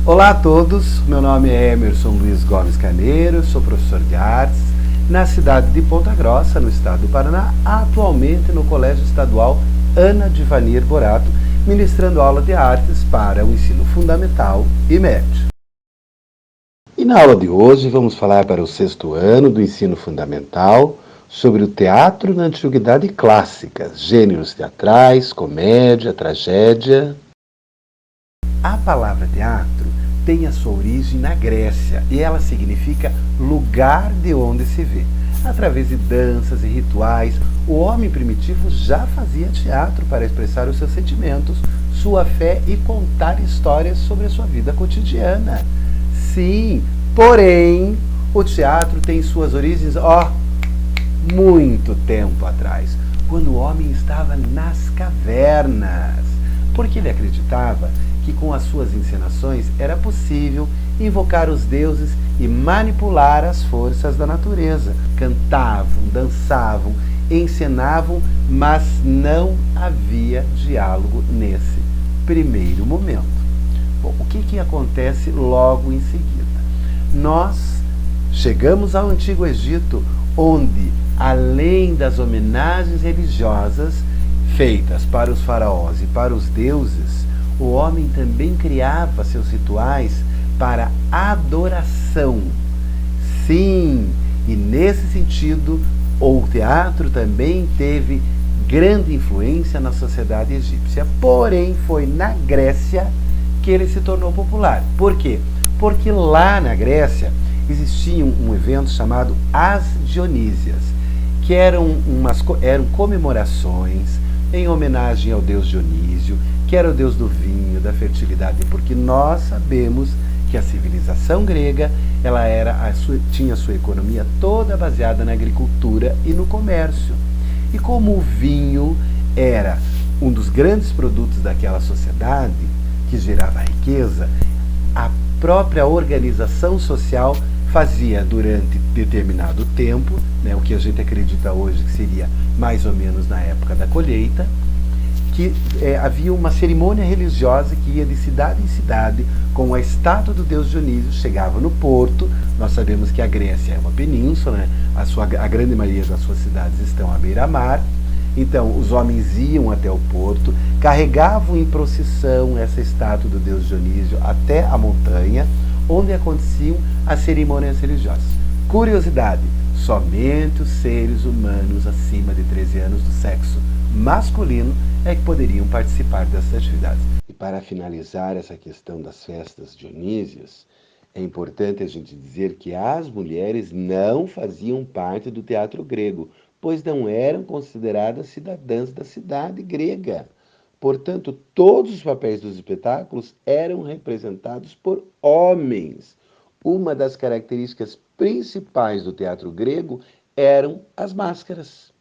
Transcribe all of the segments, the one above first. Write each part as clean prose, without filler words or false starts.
Olá a todos, meu nome é Emerson Luiz Gomes Carneiro, sou professor de artes na cidade de Ponta Grossa, no estado do Paraná, atualmente no Colégio Estadual Ana de Vanir Borato, ministrando aula de artes para o ensino fundamental e médio. E na aula de hoje vamos falar para o 6º ano do ensino fundamental sobre o teatro na antiguidade clássica, gêneros teatrais, comédia, tragédia. A palavra teatro tem a sua origem na Grécia e ela significa lugar de onde se vê. Através de danças e rituais, o homem primitivo já fazia teatro para expressar os seus sentimentos, sua fé e contar histórias sobre a sua vida cotidiana. Sim, porém, o teatro tem suas origens, muito tempo atrás, quando o homem estava nas cavernas, porque ele acreditava que com as suas encenações era possível invocar os deuses e manipular as forças da natureza. Cantavam, dançavam, encenavam, mas não havia diálogo nesse primeiro momento. Bom, o que acontece logo em seguida? Nós chegamos ao Antigo Egito, onde, além das homenagens religiosas feitas para os faraós e para os deuses, o homem também criava seus rituais para adoração. Sim, e nesse sentido, o teatro também teve grande influência na sociedade egípcia. Porém, foi na Grécia que ele se tornou popular. Por quê? Porque lá na Grécia existia um evento chamado As Dionísias, que eram comemorações em homenagem ao deus Dionísio, que era o deus do vinho, da fertilidade, porque nós sabemos que a civilização grega tinha sua economia toda baseada na agricultura e no comércio. E como o vinho era um dos grandes produtos daquela sociedade, que gerava riqueza, a própria organização social fazia durante determinado tempo, o que a gente acredita hoje que seria mais ou menos na época da colheita, que havia uma cerimônia religiosa que ia de cidade em cidade com a estátua do deus Dionísio, chegava no porto. Nós sabemos que a Grécia é uma península, a grande maioria das suas cidades estão à beira-mar. Então os homens iam até o porto, carregavam em procissão essa estátua do deus Dionísio até a montanha, onde aconteciam as cerimônias religiosas. Curiosidade, somente os seres humanos acima de 13 anos do sexo masculino é que poderiam participar dessas atividades. E para finalizar essa questão das festas dionísias, é importante a gente dizer que as mulheres não faziam parte do teatro grego, pois não eram consideradas cidadãs da cidade grega. Portanto, todos os papéis dos espetáculos eram representados por homens. Uma das características principais do teatro grego eram as máscaras.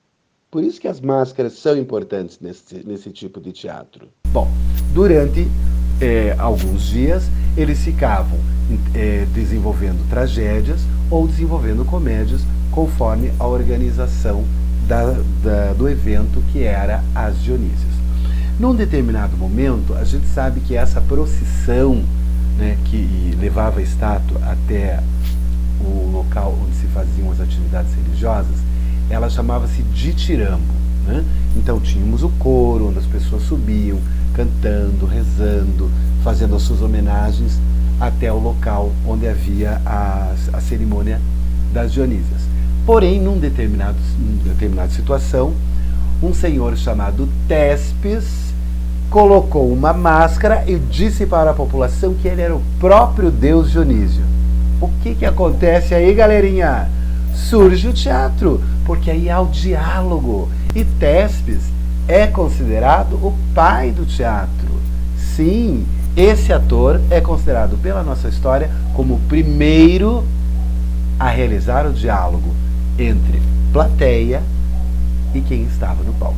Por isso que as máscaras são importantes nesse tipo de teatro. Bom, durante alguns dias, eles ficavam desenvolvendo tragédias ou desenvolvendo comédias, conforme a organização do evento, que era as Dionísias. Num determinado momento, a gente sabe que essa procissão, que levava a estátua até o local onde se faziam as atividades religiosas, ela chamava-se ditirambo. Então tínhamos o coro, onde as pessoas subiam, cantando, rezando, fazendo as suas homenagens até o local onde havia a cerimônia das Dionísias. Porém, numa determinada situação, um senhor chamado Téspis colocou uma máscara e disse para a população que ele era o próprio deus Dionísio. O que acontece aí, galerinha? Surge o teatro, porque aí há o diálogo. E Téspis é considerado o pai do teatro. Sim, esse ator é considerado pela nossa história como o primeiro a realizar o diálogo entre plateia e quem estava no palco.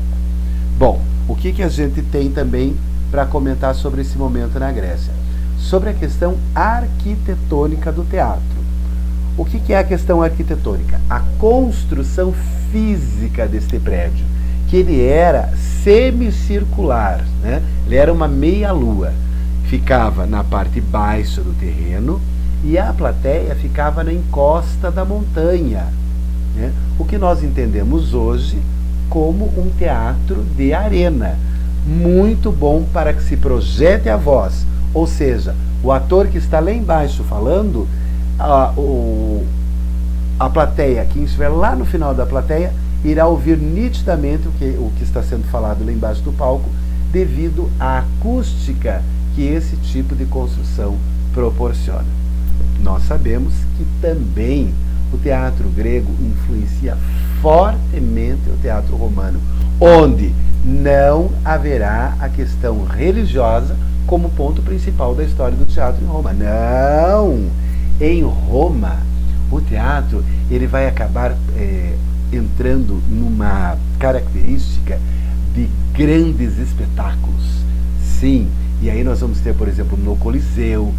Bom, o que a gente tem também para comentar sobre esse momento na Grécia? Sobre a questão arquitetônica do teatro. O que é a questão arquitetônica? A construção física deste prédio, que ele era semicircular, ele era uma meia-lua, ficava na parte baixa do terreno e a plateia ficava na encosta da montanha, né? O que nós entendemos hoje como um teatro de arena, muito bom para que se projete a voz, ou seja, o ator que está lá embaixo falando, a plateia, quem estiver lá no final da plateia, irá ouvir nitidamente o que está sendo falado lá embaixo do palco, devido à acústica que esse tipo de construção proporciona. Nós sabemos que também o teatro grego influencia fortemente o teatro romano, onde não haverá a questão religiosa como ponto principal da história do teatro em Roma. Não! Em Roma, o teatro ele vai acabar entrando numa característica de grandes espetáculos. Sim, e aí nós vamos ter, por exemplo, no Coliseu,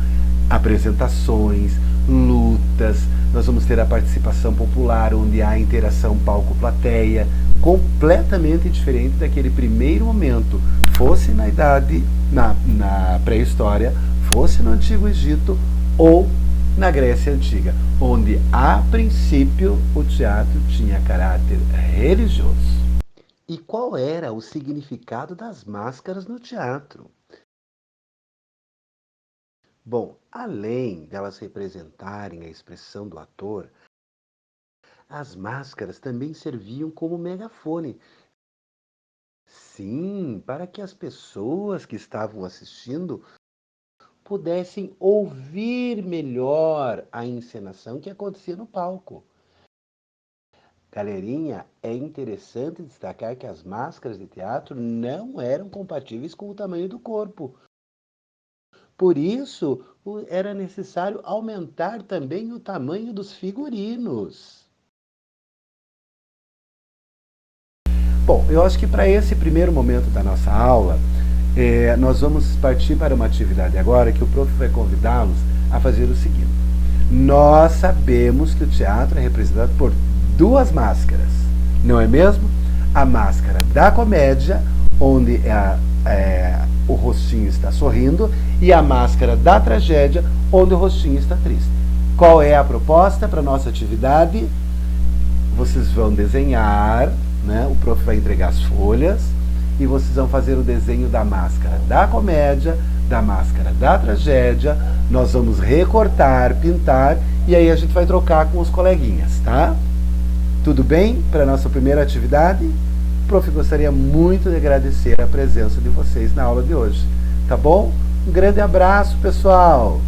apresentações, lutas, nós vamos ter a participação popular, onde há interação palco-plateia, completamente diferente daquele primeiro momento, fosse na na pré-história, fosse no Antigo Egito ou na Grécia Antiga, onde, a princípio, o teatro tinha caráter religioso. E qual era o significado das máscaras no teatro? Bom, além delas representarem a expressão do ator, as máscaras também serviam como megafone. Sim, para que as pessoas que estavam assistindo pudessem ouvir melhor a encenação que acontecia no palco. Galerinha, é interessante destacar que as máscaras de teatro não eram compatíveis com o tamanho do corpo. Por isso, era necessário aumentar também o tamanho dos figurinos. Bom, eu acho que para esse primeiro momento da nossa aula, nós vamos partir para uma atividade agora que o prof vai convidá-los a fazer o seguinte. Nós sabemos que o teatro é representado por duas máscaras, não é mesmo? A máscara da comédia, onde o rostinho está sorrindo, e a máscara da tragédia, onde o rostinho está triste. Qual é a proposta para a nossa atividade? Vocês vão desenhar, né? O prof vai entregar as folhas e vocês vão fazer o desenho da máscara da comédia, da máscara da tragédia. Nós vamos recortar, pintar e aí a gente vai trocar com os coleguinhas, tá? Tudo bem para a nossa primeira atividade? O prof gostaria muito de agradecer a presença de vocês na aula de hoje, tá bom? Um grande abraço, pessoal!